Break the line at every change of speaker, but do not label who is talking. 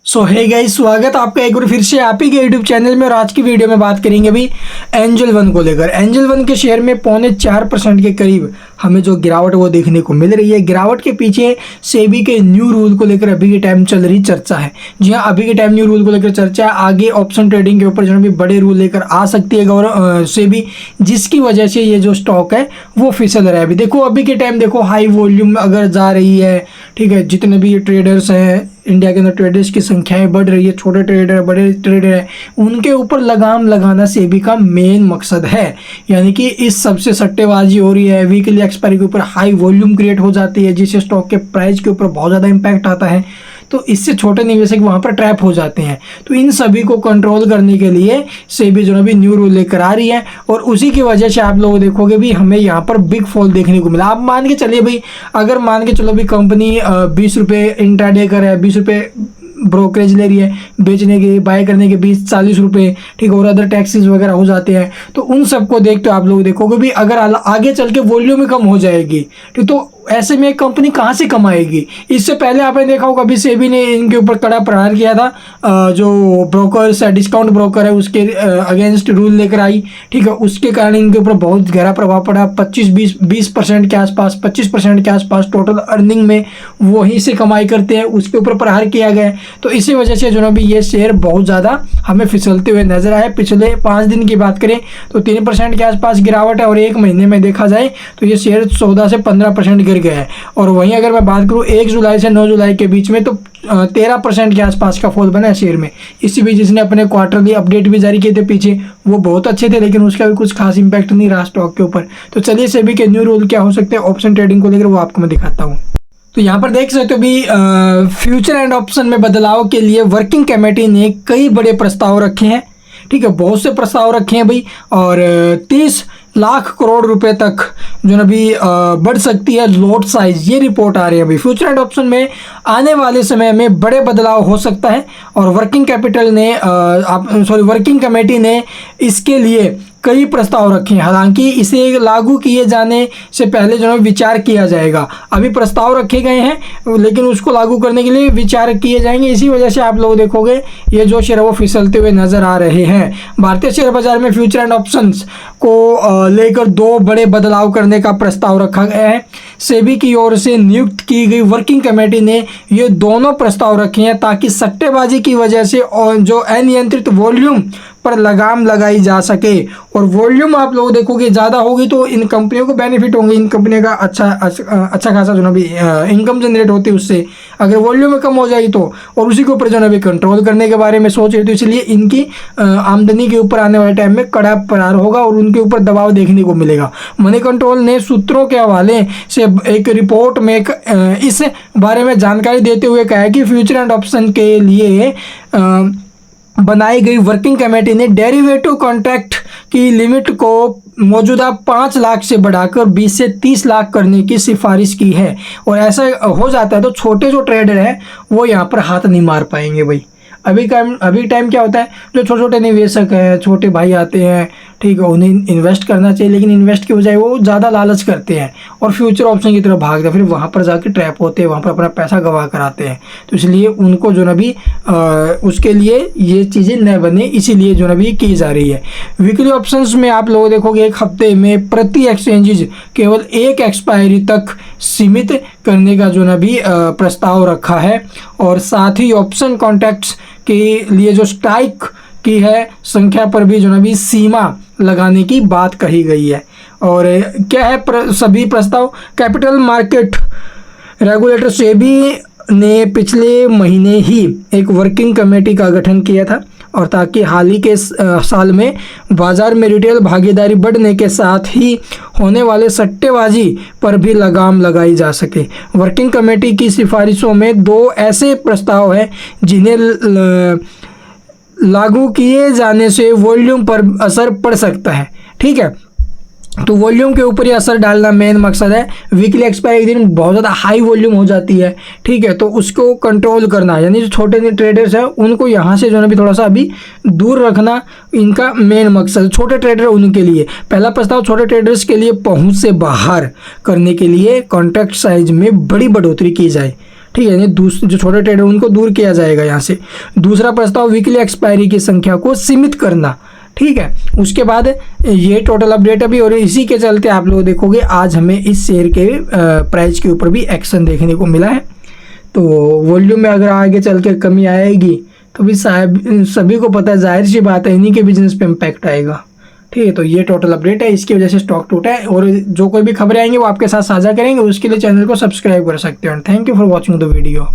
सो hey guys, स्वागत आपका एक बार फिर से आप ही के यूट्यूब चैनल में। और आज की वीडियो में बात करेंगे अभी एंजल वन को लेकर। एंजल वन के शेयर में 0.4% के करीब हमें जो गिरावट वो देखने को मिल रही है। गिरावट के पीछे सेबी के न्यू रूल को लेकर अभी के टाइम चल रही चर्चा है। जी हाँ, अभी के टाइम न्यू रूल को लेकर चर्चा है। आगे ऑप्शन ट्रेडिंग के ऊपर जो भी बड़े रूल लेकर आ सकती है सेबी, जिसकी वजह से ये जो स्टॉक है वो फिसल रहा है। अभी देखो, अभी के टाइम देखो, हाई वॉल्यूम अगर जा रही है, ठीक है, जितने भी ट्रेडर्स हैं इंडिया के अंदर, ट्रेडर्स की संख्याएं बढ़ रही है, छोटे ट्रेडर बड़े ट्रेडर है, उनके ऊपर लगाम लगाना सेबी का मेन मकसद है। यानी कि इस सबसे सट्टेबाजी हो रही है, वीकली एक्सपायरी के ऊपर हाई वॉल्यूम क्रिएट हो जाती है, जिससे स्टॉक के प्राइस के ऊपर बहुत ज़्यादा इम्पैक्ट आता है। तो इससे छोटे निवेशक वहाँ पर ट्रैप हो जाते हैं। तो इन सभी को कंट्रोल करने के लिए सेबी जो भी न्यू रूल लेकर आ रही है, और उसी की वजह से आप लोग देखोगे भी हमें यहाँ पर बिग फॉल देखने को मिला। आप मान के चलिए भाई, अगर मान के चलो भी कंपनी 20 रुपये इंट्राडे कर है, 20 रुपये ब्रोकरेज ले रही है, बेचने के बाय करने के 20-40 रुपये, ठीक है, और अदर टैक्सेस वगैरह हो जाते हैं। तो उन सबको देखते आप लोग देखोगे भी अगर आगे चल के वॉल्यूम में कम हो जाएगी, ठीक, तो ऐसे में एक कंपनी कहाँ से कमाएगी। इससे पहले आपने देखा होगा अभी सेबी ने इनके ऊपर कड़ा प्रहार किया था। जो ब्रोकर्स है, डिस्काउंट ब्रोकर है, उसके अगेंस्ट रूल लेकर आई, ठीक है, उसके कारण इनके ऊपर बहुत गहरा प्रभाव पड़ा। 20% के आसपास, 25% के आसपास टोटल अर्निंग में वहीं से कमाई करते हैं, उसके ऊपर प्रहार किया गया। तो इसी वजह से जो भी ये शेयर बहुत ज़्यादा हमें फिसलते हुए नजर आए। पिछले 5 दिन की बात करें तो 3% के आसपास गिरावट है, और एक महीने में देखा जाए तो ये शेयर 14 से 15% गिर गया है। और वहीं अगर मैं बात करूँ 1 जुलाई से 9 जुलाई के बीच में, तो 13% के आसपास का फॉल बना है शेयर में। इसी बीच इसने अपने क्वार्टरली अपडेट भी जारी किए थे पीछे, वो बहुत अच्छे थे, लेकिन उसका भी कुछ खास इंपैक्ट नहीं रहा स्टॉक के ऊपर। तो चलिए सेबी के न्यू रूल क्या हो सकते हैं ऑप्शन ट्रेडिंग को लेकर, वो आपको मैं दिखाता हूँ। तो यहाँ पर देख सकते हो भी फ्यूचर एंड ऑप्शन में बदलाव के लिए वर्किंग कमेटी ने कई बड़े प्रस्ताव रखे हैं, ठीक है, बहुत से प्रस्ताव रखे हैं भाई। और 30 लाख करोड़ रुपए तक जो अभी बढ़ सकती है लॉट साइज, ये रिपोर्ट आ रही है अभी। फ्यूचर एंड ऑप्शन में आने वाले समय में बड़े बदलाव हो सकता है, और वर्किंग कमेटी ने इसके लिए कई प्रस्ताव रखे हैं। हालांकि इसे लागू किए जाने से पहले जो है विचार किया जाएगा। अभी प्रस्ताव रखे गए हैं, लेकिन उसको लागू करने के लिए विचार किए जाएंगे। इसी वजह से आप लोग देखोगे ये जो शेयर वो फिसलते हुए नजर आ रहे हैं। भारतीय शेयर बाजार में फ्यूचर एंड ऑप्शंस को लेकर 2 बड़े बदलाव करने का प्रस्ताव रखा गया है। सेबी की ओर से नियुक्त की गई वर्किंग कमेटी ने ये दोनों प्रस्ताव रखे हैं, ताकि सट्टेबाजी की वजह से जो अनियंत्रित वॉल्यूम पर लगाम लगाई जा सके। और वॉल्यूम आप लोग देखोगे ज़्यादा होगी तो इन कंपनियों को बेनिफिट होंगे, इन कंपनियों का अच्छा खासा जो भी इनकम जनरेट होती है उससे। अगर वॉल्यूम में कम हो जाएगी तो, और उसी के ऊपर जो भी कंट्रोल करने के बारे में सोच रहे, तो इसलिए इनकी आमदनी के ऊपर आने वाले टाइम में कड़ा प्रहार होगा और उनके ऊपर दबाव देखने को मिलेगा। मनी कंट्रोल ने सूत्रों के हवाले से एक रिपोर्ट में इस बारे में जानकारी देते हुए कहा है कि फ्यूचर एंड ऑप्शन के लिए बनाई गई वर्किंग कमेटी ने डेरिवेटिव कॉन्ट्रैक्ट की लिमिट को मौजूदा 5 लाख से बढ़ाकर 20 से 30 लाख करने की सिफारिश की है। और ऐसा हो जाता है तो छोटे जो ट्रेडर हैं वो यहाँ पर हाथ नहीं मार पाएंगे भाई। अभी टाइम क्या होता है, जो छोटे छोटे निवेशक हैं, छोटे भाई आते हैं, ठीक है, उन्हें इन्वेस्ट करना चाहिए, लेकिन इन्वेस्ट की बजाय वो ज़्यादा लालच करते हैं और फ्यूचर ऑप्शन की तरफ भागते हैं, फिर वहाँ पर जाके ट्रैप होते हैं, वहाँ पर अपना पैसा गंवा कर आते हैं। तो इसलिए उनको जो भी उसके लिए ये चीज़ें न बने, इसीलिए जो भी की जा रही है। वीकली ऑप्शंस में आप लोग देखोगे एक हफ्ते में प्रति एक्सचेंजेज केवल 1 एक्सपायरी तक सीमित करने का जो भी प्रस्ताव रखा है। और साथ ही ऑप्शन कॉन्ट्रैक्ट्स के लिए जो स्ट्राइक की है संख्या पर भी जो भी सीमा लगाने की बात कही गई है। और क्या है सभी प्रस्ताव, कैपिटल मार्केट रेगुलेटर सेबी ने पिछले महीने ही एक वर्किंग कमेटी का गठन किया था, और ताकि हाल ही के साल में बाजार में रिटेल भागीदारी बढ़ने के साथ ही होने वाले सट्टेबाजी पर भी लगाम लगाई जा सके। वर्किंग कमेटी की सिफारिशों में 2 ऐसे प्रस्ताव हैं जिन्हें लागू किए जाने से वॉल्यूम पर असर पड़ सकता है, ठीक है। तो वॉल्यूम के ऊपर ही असर डालना मेन मकसद है। वीकली एक्सपायरी एक दिन बहुत ज़्यादा हाई वॉल्यूम हो जाती है, ठीक है, तो उसको कंट्रोल करना, यानी जो छोटे ट्रेडर्स हैं उनको यहाँ से जो भी थोड़ा सा अभी दूर रखना इनका मेन मकसद। छोटे ट्रेडर उनके लिए पहला प्रस्ताव, छोटे ट्रेडर्स के लिए पहुँच से बाहर करने के लिए कॉन्ट्रैक्ट साइज में बड़ी बढ़ोतरी की जाए, ठीक है, जो छोटे ट्रेडर उनको दूर किया जाएगा यहाँ से। दूसरा प्रस्ताव, वीकली एक्सपायरी की संख्या को सीमित करना। ठीक है, उसके बाद ये टोटल अपडेट अभी, और इसी के चलते आप लोग देखोगे आज हमें इस शेयर के प्राइस के ऊपर भी एक्शन देखने को मिला है। तो वॉल्यूम में अगर आगे चल के कमी आएगी तो भी सभी को पता है, जाहिर सी बात है इन्हीं के बिजनेस पे इम्पैक्ट आएगा। ठीक है, तो ये टोटल अपडेट है, इसकी वजह से स्टॉक टूटा है। और जो कोई भी खबरें आएंगी वो आपके साथ साझा करेंगे, उसके लिए चैनल को सब्सक्राइब कर सकते हो। Thank you for watching the video.